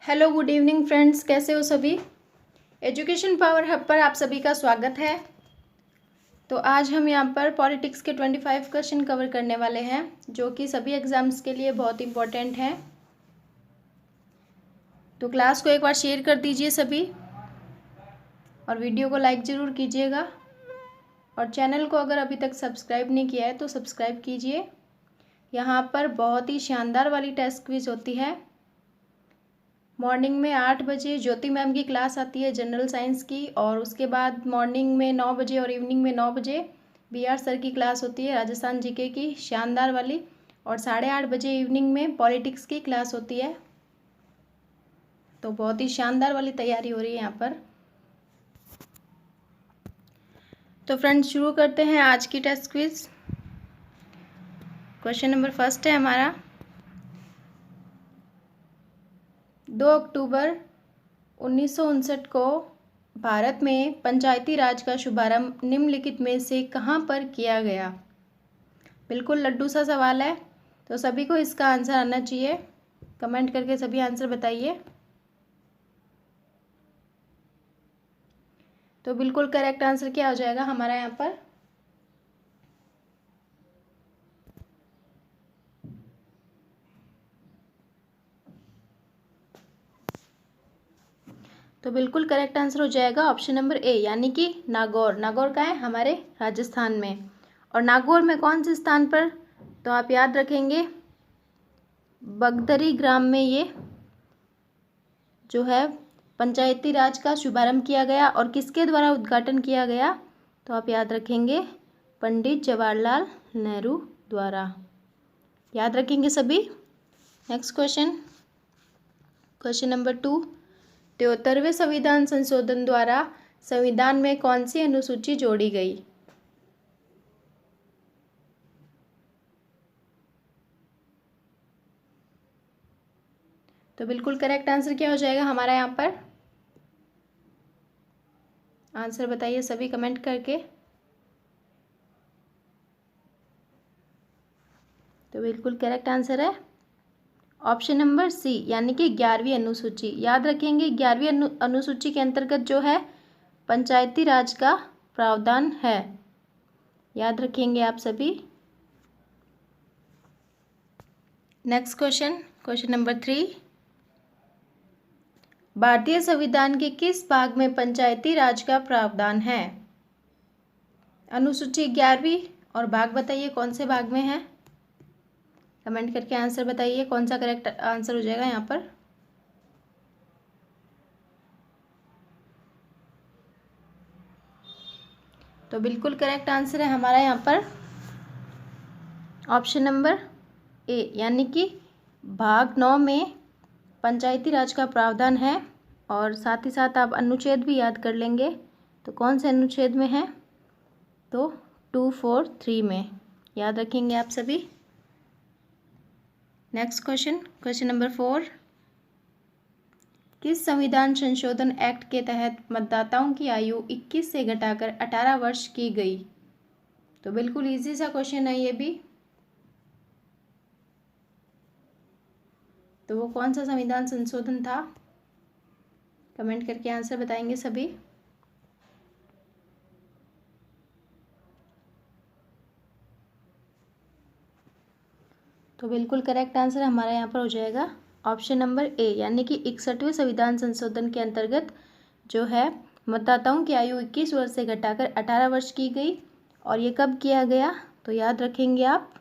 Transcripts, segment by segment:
Hello good evening friends, कैसे हो सभी। एजुकेशन पावर हब पर आप सभी का स्वागत है। तो आज हम यहाँ पर पॉलिटिक्स के 25 क्वेश्चन कवर करने वाले हैं जो कि सभी एग्जाम्स के लिए बहुत इंपॉर्टेंट हैं। तो क्लास को एक बार शेयर कर दीजिए सभी और वीडियो को लाइक ज़रूर कीजिएगा और चैनल को अगर अभी तक सब्सक्राइब नहीं किया है तो सब्सक्राइब कीजिए। यहाँ पर बहुत ही शानदार वाली टेस्ट क्विज होती है। मॉर्निंग में 8 बजे ज्योति मैम की क्लास आती है जनरल साइंस की, और उसके बाद मॉर्निंग में 9 बजे और इवनिंग में 9 बजे BR सर की क्लास होती है राजस्थान जीके की शानदार वाली, और 8:30 बजे इवनिंग में पॉलिटिक्स की क्लास होती है। तो बहुत ही शानदार वाली तैयारी हो रही है यहाँ पर। तो फ्रेंड्स शुरू करते हैं आज की test quiz. Question number first है हमारा, 2 अक्टूबर 1959 को भारत में पंचायती राज का शुभारंभ निम्नलिखित में से कहाँ पर किया गया। बिल्कुल लड्डू सा सवाल है, तो सभी को इसका आंसर आना चाहिए। कमेंट करके सभी आंसर बताइए। तो बिल्कुल करेक्ट आंसर क्या हो जाएगा हमारा यहाँ पर, तो बिल्कुल करेक्ट आंसर हो जाएगा ऑप्शन नंबर ए, यानी कि नागौर। नागौर का है हमारे राजस्थान में। और नागौर में कौन से स्थान पर, तो आप याद रखेंगे बगदरी ग्राम में ये जो है पंचायती राज का शुभारंभ किया गया। और किसके द्वारा उद्घाटन किया गया, तो आप याद रखेंगे पंडित जवाहरलाल नेहरू द्वारा। याद रखेंगे सभी। नेक्स्ट क्वेश्चन, क्वेश्चन नंबर 2, 73वें संविधान संशोधन द्वारा संविधान में कौन सी अनुसूची जोड़ी गई। तो बिल्कुल करेक्ट आंसर क्या हो जाएगा हमारा यहाँ पर, आंसर बताइए सभी कमेंट करके। तो बिल्कुल करेक्ट आंसर है ऑप्शन नंबर सी, यानी कि 11वीं अनुसूची। याद रखेंगे 11वीं अनुसूची के अंतर्गत जो है पंचायती राज का प्रावधान है। याद रखेंगे आप सभी। नेक्स्ट क्वेश्चन, क्वेश्चन नंबर 3, भारतीय संविधान के किस भाग में पंचायती राज का प्रावधान है। अनुसूची 11वीं और भाग बताइए कौन से भाग में है। कमेंट करके आंसर बताइए कौन सा करेक्ट आंसर हो जाएगा यहाँ पर। तो बिल्कुल करेक्ट आंसर है हमारा यहाँ पर ऑप्शन नंबर ए, यानी कि भाग 9 में पंचायती राज का प्रावधान है। और साथ ही साथ आप अनुच्छेद भी याद कर लेंगे। तो कौन से अनुच्छेद में है, तो 243 में। याद रखेंगे आप सभी। नेक्स्ट क्वेश्चन, क्वेश्चन नंबर 4, किस संविधान संशोधन एक्ट के तहत मतदाताओं की आयु 21 से घटाकर 18 वर्ष की गई। तो बिल्कुल इजी सा क्वेश्चन है ये भी। तो वो कौन सा संविधान संशोधन था, कमेंट करके आंसर बताएंगे सभी। तो बिल्कुल करेक्ट आंसर हमारा यहाँ पर हो जाएगा ऑप्शन नंबर ए, यानी कि 61वें संविधान संशोधन के अंतर्गत जो है मतदाताओं की आयु 21 वर्ष से घटाकर 18 वर्ष की गई। और ये कब किया गया, तो याद रखेंगे आप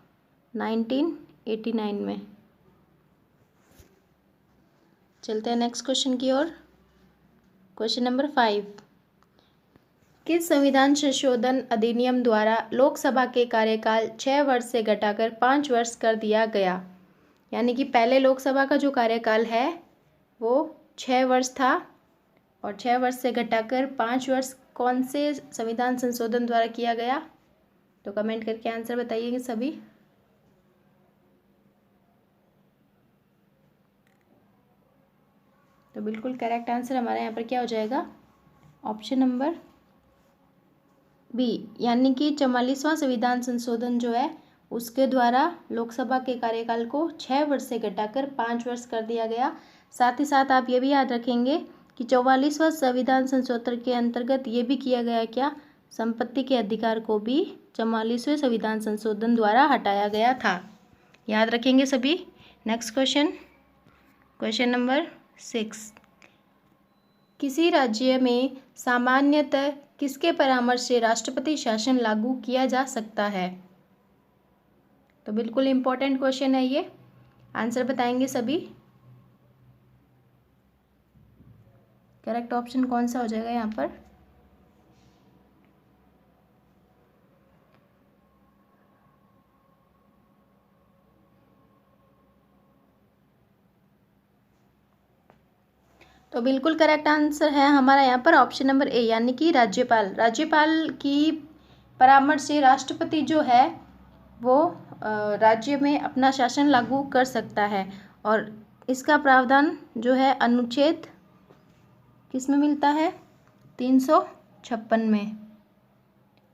1989 में। चलते हैं नेक्स्ट क्वेश्चन की ओर। क्वेश्चन नंबर 5, किस संविधान संशोधन अधिनियम द्वारा लोकसभा के कार्यकाल 6 वर्ष से घटाकर 5 वर्ष कर दिया गया। यानी कि पहले लोकसभा का जो कार्यकाल है वो 6 वर्ष था और 6 वर्ष से घटाकर 5 वर्ष कौन से संविधान संशोधन द्वारा किया गया। तो कमेंट करके आंसर बताइए सभी। तो बिल्कुल करेक्ट आंसर हमारे यहाँ पर क्या हो जाएगा, ऑप्शन नंबर बी, यानी कि 44वां संविधान संशोधन जो है उसके द्वारा लोकसभा के कार्यकाल को 6 वर्ष से घटाकर 5 वर्ष कर दिया गया, साथ ही साथ आप ये भी याद रखेंगे कि 44वां संविधान संशोधन के अंतर्गत ये भी किया गया क्या, संपत्ति के अधिकार को भी 44वें संविधान संशोधन द्वारा हटाया गया था। याद रखेंगे सभी। Next question, question number 6। किसी राज्य में सामान्यतः किसके परामर्श से राष्ट्रपति शासन लागू किया जा सकता है? तो बिल्कुल इम्पोर्टेंट क्वेश्चन है ये, आंसर बताएंगे सभी। करेक्ट ऑप्शन कौन सा हो जाएगा यहाँ पर? तो बिल्कुल करेक्ट आंसर है हमारा यहाँ पर ऑप्शन नंबर ए, यानी कि राज्यपाल। राज्यपाल की परामर्श से राष्ट्रपति जो है वो राज्य में अपना शासन लागू कर सकता है, और इसका प्रावधान जो है अनुच्छेद किस में मिलता है? 356 में।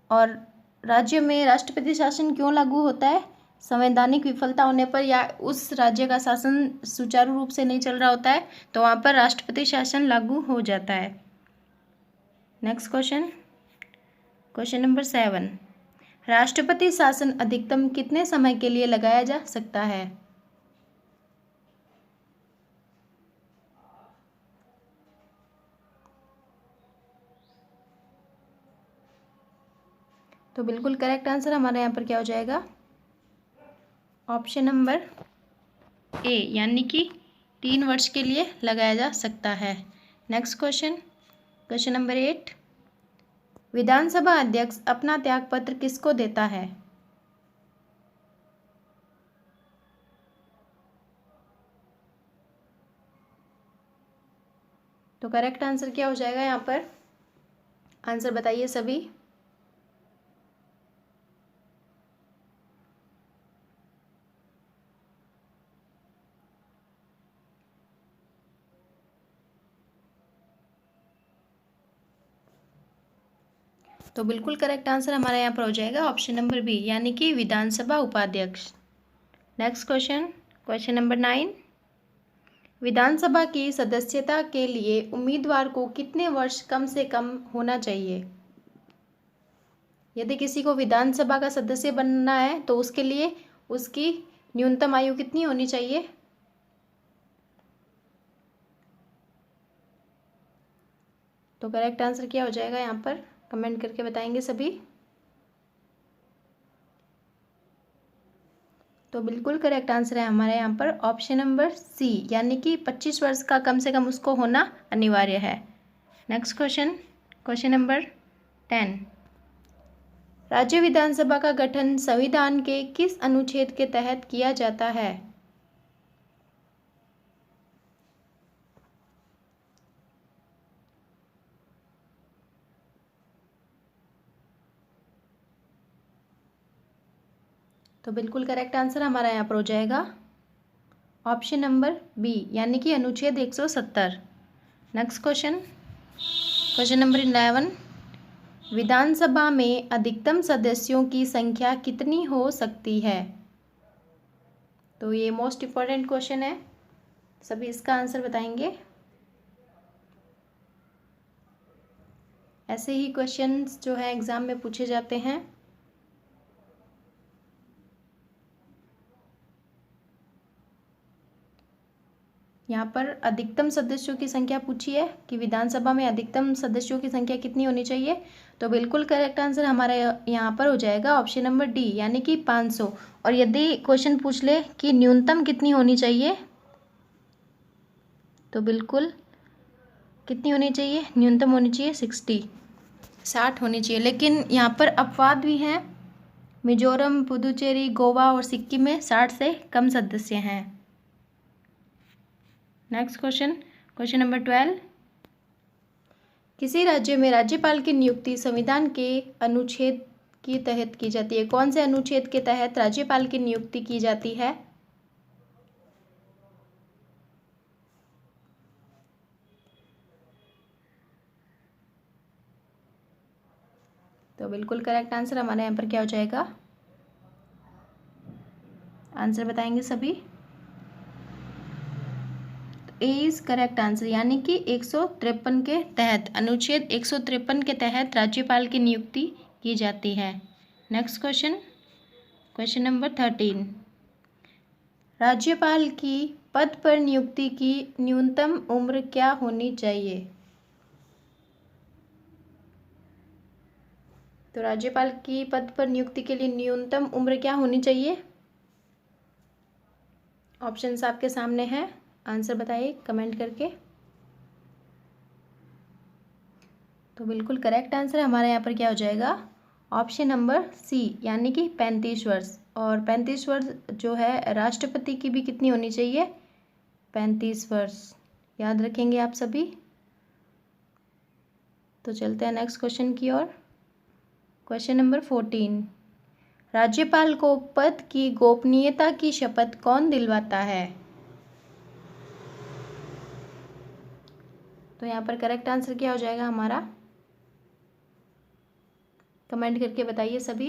और राज्य में राष्ट्रपति शासन क्यों लागू होता है? संवैधानिक विफलता होने पर या उस राज्य का शासन सुचारू रूप से नहीं चल रहा होता है तो वहाँ पर राष्ट्रपति शासन लागू हो जाता है। Next question, question number 7। राष्ट्रपति शासन अधिकतम कितने समय के लिए लगाया जा सकता है? तो बिल्कुल करेक्ट आंसर हमारे यहाँ पर क्या हो जाएगा? ऑप्शन नंबर ए, यानी कि 3 वर्ष के लिए लगाया जा सकता है। Next question, question number 8। विधानसभा अध्यक्ष अपना त्यागपत्र किसको देता है? तो करेक्ट आंसर क्या हो जाएगा यहाँ पर? आंसर बताइए सभी। तो बिल्कुल करेक्ट आंसर हमारा यहाँ पर हो जाएगा ऑप्शन नंबर बी, यानी कि विधानसभा उपाध्यक्ष। Next question, question number 9। विधानसभा की सदस्यता के लिए उम्मीदवार को कितने वर्ष कम से कम होना चाहिए? यदि किसी को विधानसभा का सदस्य बनना है तो उसके लिए उसकी न्यूनतम आयु कितनी होनी चाहिए? तो करेक्ट आंसर क्या हो जाएगा यहाँ पर? कमेंट करके बताएंगे सभी। तो बिल्कुल करेक्ट आंसर है हमारे यहाँ पर ऑप्शन नंबर सी, यानी कि 25 वर्ष का कम से कम उसको होना अनिवार्य है। Next question, question number 10। राज्य विधानसभा का गठन संविधान के किस अनुच्छेद के तहत किया जाता है? तो बिल्कुल करेक्ट आंसर हमारा यहाँ पर हो जाएगा ऑप्शन नंबर बी, यानी कि अनुच्छेद 170। Next question, question number 11। विधानसभा में अधिकतम सदस्यों की संख्या कितनी हो सकती है? तो ये मोस्ट इम्पॉर्टेंट क्वेश्चन है, सभी इसका आंसर बताएंगे। ऐसे ही क्वेश्चंस जो है एग्जाम में पूछे जाते हैं। यहाँ पर अधिकतम सदस्यों की संख्या पूछी है कि विधानसभा में अधिकतम सदस्यों की संख्या कितनी होनी चाहिए। तो बिल्कुल करेक्ट आंसर हमारा यहाँ पर हो जाएगा ऑप्शन नंबर डी, यानी कि 500। और यदि क्वेश्चन पूछ ले कि न्यूनतम कितनी होनी चाहिए, तो बिल्कुल कितनी होनी चाहिए? न्यूनतम होनी चाहिए 60 होनी चाहिए। लेकिन यहाँ पर अपवाद भी हैं, मिजोरम, पुदुचेरी, गोवा और सिक्किम में 60 से कम सदस्य हैं। Next question, question number 12। किसी राज्य में राज्यपाल की नियुक्ति संविधान के अनुच्छेद के तहत की जाती है? कौन से अनुच्छेद के तहत राज्यपाल की नियुक्ति की जाती है? तो बिल्कुल करेक्ट आंसर हमारे यहाँ पर क्या हो जाएगा? आंसर बताएंगे सभी। ए इज करेक्ट आंसर, यानी कि 153 के तहत, अनुच्छेद 153 के तहत राज्यपाल की नियुक्ति की जाती है। नेक्स्ट क्वेश्चन, क्वेश्चन नंबर 13, राज्यपाल की पद पर नियुक्ति की न्यूनतम उम्र क्या होनी चाहिए? तो राज्यपाल की पद पर नियुक्ति के लिए न्यूनतम उम्र क्या होनी चाहिए? ऑप्शंस आपके सामने हैं, आंसर बताइए कमेंट करके। तो बिल्कुल करेक्ट आंसर हमारे यहाँ पर क्या हो जाएगा? ऑप्शन नंबर सी, यानी कि 35 वर्ष। और 35 वर्ष जो है राष्ट्रपति की भी कितनी होनी चाहिए? 35 वर्ष। याद रखेंगे आप सभी। तो चलते हैं नेक्स्ट क्वेश्चन की ओर। क्वेश्चन नंबर 14, राज्यपाल को पद की गोपनीयता की शपथ कौन दिलवाता है? तो यहाँ पर करेक्ट आंसर क्या हो जाएगा हमारा? कमेंट करके बताइए सभी।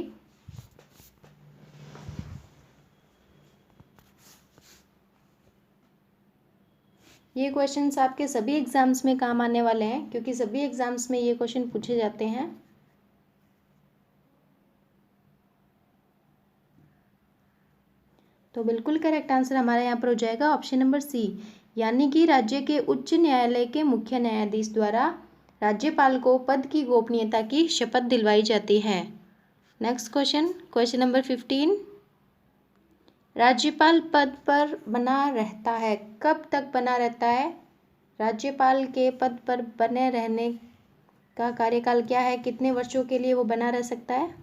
ये क्वेश्चंस आपके सभी एग्जाम्स में काम आने वाले हैं, क्योंकि सभी एग्जाम्स में ये क्वेश्चन पूछे जाते हैं। तो बिल्कुल करेक्ट आंसर हमारा यहाँ पर हो जाएगा ऑप्शन नंबर सी, यानी कि राज्य के उच्च न्यायालय के मुख्य न्यायाधीश द्वारा राज्यपाल को पद की गोपनीयता की शपथ दिलवाई जाती है। नेक्स्ट क्वेश्चन, क्वेश्चन नंबर 15, राज्यपाल पद पर बना रहता है, कब तक बना रहता है? राज्यपाल के पद पर बने रहने का कार्यकाल क्या है? कितने वर्षों के लिए वो बना रह सकता है?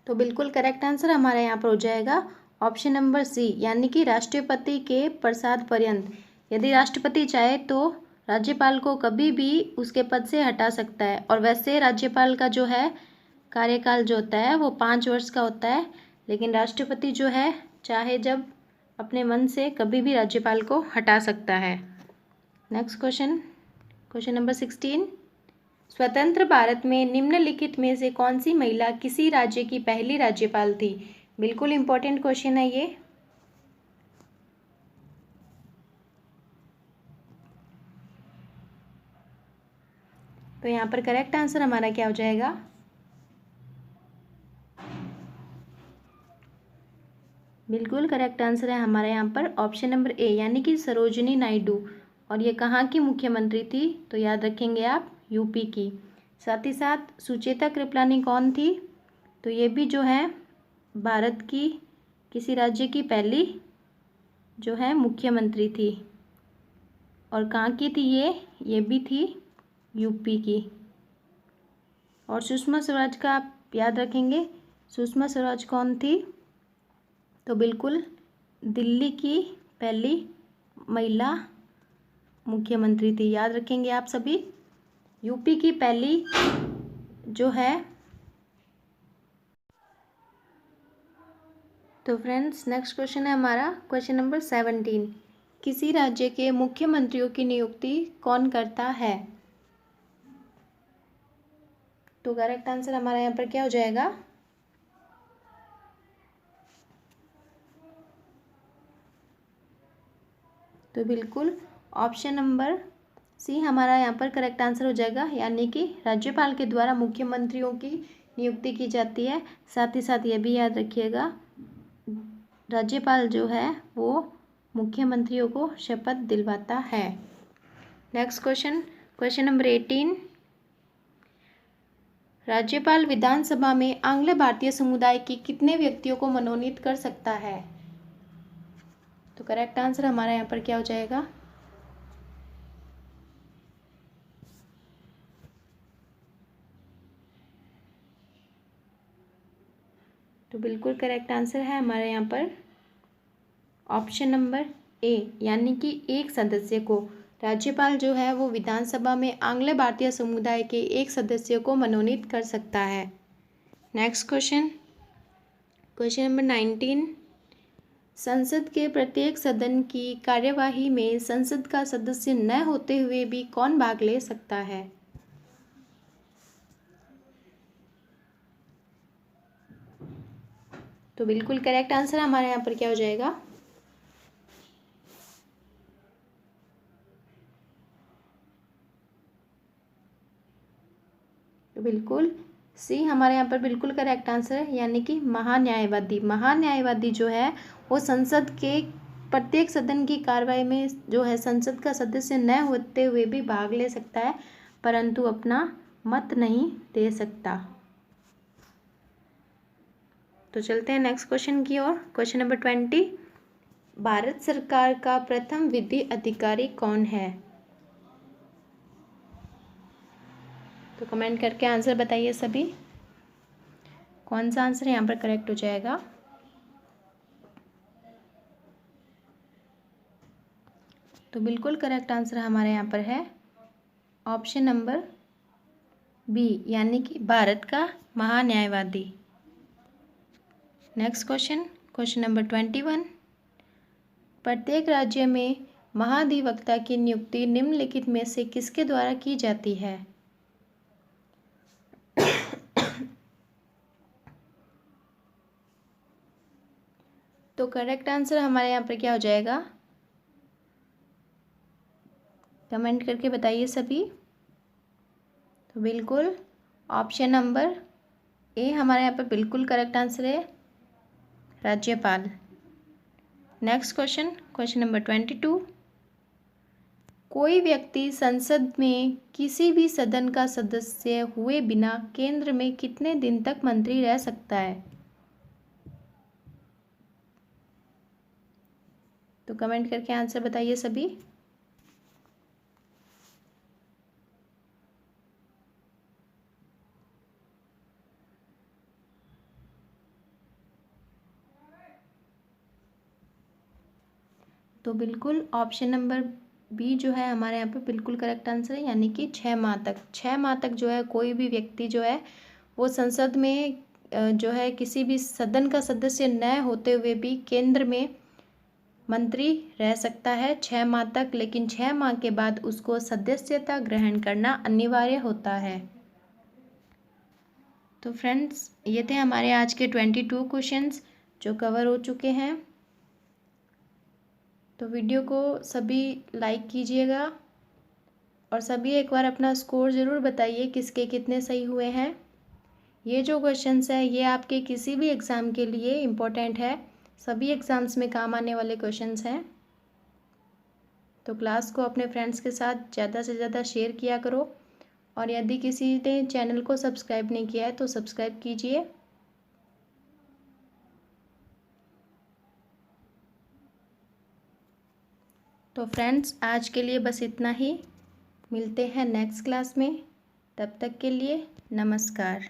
तो बिल्कुल करेक्ट आंसर हमारा यहाँ पर हो जाएगा ऑप्शन नंबर सी, यानी कि राष्ट्रपति के प्रसाद पर्यंत। यदि राष्ट्रपति चाहे तो राज्यपाल को कभी भी उसके पद से हटा सकता है। और वैसे राज्यपाल का जो है कार्यकाल जो होता है वो 5 वर्ष का होता है, लेकिन राष्ट्रपति जो है चाहे जब अपने मन से कभी भी राज्यपाल को हटा सकता है। नेक्स्ट क्वेश्चन, क्वेश्चन नंबर 16, स्वतंत्र भारत में निम्नलिखित में से कौन सी महिला किसी राज्य की पहली राज्यपाल थी? बिल्कुल इंपॉर्टेंट क्वेश्चन है ये। तो यहाँ पर करेक्ट आंसर हमारा क्या हो जाएगा? बिल्कुल करेक्ट आंसर है हमारे यहाँ पर ऑप्शन नंबर ए, यानी कि सरोजिनी नायडू। और ये कहाँ की मुख्यमंत्री थी? तो याद रखेंगे आप, यूपी की। साथ ही साथ सुचेता कृपलानी कौन थी? तो ये भी जो है भारत की किसी राज्य की पहली जो है मुख्यमंत्री थी। और कहाँ की थी ये भी थी यूपी की। और सुषमा स्वराज का आप याद रखेंगे, सुषमा स्वराज कौन थी? तो बिल्कुल दिल्ली की पहली महिला मुख्यमंत्री थी। याद रखेंगे आप सभी, यूपी की पहली जो है। तो फ्रेंड्स नेक्स्ट क्वेश्चन है हमारा क्वेश्चन नंबर 17, किसी राज्य के मुख्यमंत्रियों की नियुक्ति कौन करता है? तो करेक्ट आंसर हमारा यहाँ पर क्या हो जाएगा? तो बिल्कुल ऑप्शन नंबर सी हमारा यहाँ पर करेक्ट आंसर हो जाएगा, यानी कि राज्यपाल के द्वारा मुख्यमंत्रियों की नियुक्ति की जाती है। साथ ही साथ ये भी याद रखिएगा, राज्यपाल जो है वो मुख्यमंत्रियों को शपथ दिलवाता है। नेक्स्ट क्वेश्चन, क्वेश्चन नंबर 18, राज्यपाल विधानसभा में आंग्ल भारतीय समुदाय के कितने व्यक्तियों को मनोनीत कर सकता है? तो करेक्ट आंसर हमारा यहाँ पर क्या हो जाएगा? तो बिल्कुल करेक्ट आंसर है हमारे यहाँ पर ऑप्शन नंबर ए, यानी कि एक सदस्य को। राज्यपाल जो है वो विधानसभा में आंग्ल भारतीय समुदाय के एक सदस्य को मनोनीत कर सकता है। नेक्स्ट क्वेश्चन, क्वेश्चन नंबर 19, संसद के प्रत्येक सदन की कार्यवाही में संसद का सदस्य न होते हुए भी कौन भाग ले सकता है? तो बिल्कुल करेक्ट आंसर हमारे यहाँ पर क्या हो जाएगा? तो बिल्कुल सी हमारे यहाँ पर बिल्कुल करेक्ट आंसर है, यानी कि महान्यायवादी। महान्यायवादी जो है वो संसद के प्रत्येक सदन की कार्रवाई में जो है संसद का सदस्य न होते हुए भी भाग ले सकता है, परंतु अपना मत नहीं दे सकता। तो चलते हैं नेक्स्ट क्वेश्चन की ओर। क्वेश्चन नंबर 20, भारत सरकार का प्रथम विधि अधिकारी कौन है? तो कमेंट करके आंसर बताइए सभी, कौन सा आंसर यहाँ पर करेक्ट हो जाएगा? तो बिल्कुल करेक्ट आंसर हमारे यहाँ पर है ऑप्शन नंबर बी, यानी कि भारत का महान्यायवादी। नेक्स्ट क्वेश्चन, क्वेश्चन नंबर 21, प्रत्येक राज्य में महाधिवक्ता की नियुक्ति निम्नलिखित में से किसके द्वारा की जाती है? तो करेक्ट आंसर हमारे यहाँ पर क्या हो जाएगा? कमेंट करके बताइए सभी। तो बिल्कुल ऑप्शन नंबर ए हमारे यहाँ पर बिल्कुल करेक्ट आंसर है, राज्यपाल। नेक्स्ट क्वेश्चन, क्वेश्चन नंबर 22, कोई व्यक्ति संसद में किसी भी सदन का सदस्य हुए बिना केंद्र में कितने दिन तक मंत्री रह सकता है? तो कमेंट करके आंसर बताइए सभी। तो बिल्कुल ऑप्शन नंबर बी जो है हमारे यहाँ पे बिल्कुल करेक्ट आंसर है, यानी कि 6 माह तक। 6 माह तक जो है कोई भी व्यक्ति जो है वो संसद में जो है किसी भी सदन का सदस्य न होते हुए भी केंद्र में मंत्री रह सकता है 6 माह तक, लेकिन 6 माह के बाद उसको सदस्यता ग्रहण करना अनिवार्य होता है। तो फ्रेंड्स, ये थे हमारे आज के 22 क्वेश्चंस जो कवर हो चुके हैं। तो वीडियो को सभी लाइक कीजिएगा और सभी एक बार अपना स्कोर ज़रूर बताइए किसके कितने सही हुए हैं। ये जो क्वेश्चंस है ये आपके किसी भी एग्ज़ाम के लिए इम्पोर्टेंट है, सभी एग्ज़ाम्स में काम आने वाले क्वेश्चंस हैं। तो क्लास को अपने फ्रेंड्स के साथ ज़्यादा से ज़्यादा शेयर किया करो, और यदि किसी ने चैनल को सब्सक्राइब नहीं किया है तो सब्सक्राइब कीजिए। तो फ्रेंड्स, आज के लिए बस इतना ही, मिलते हैं नेक्स्ट क्लास में, तब तक के लिए नमस्कार।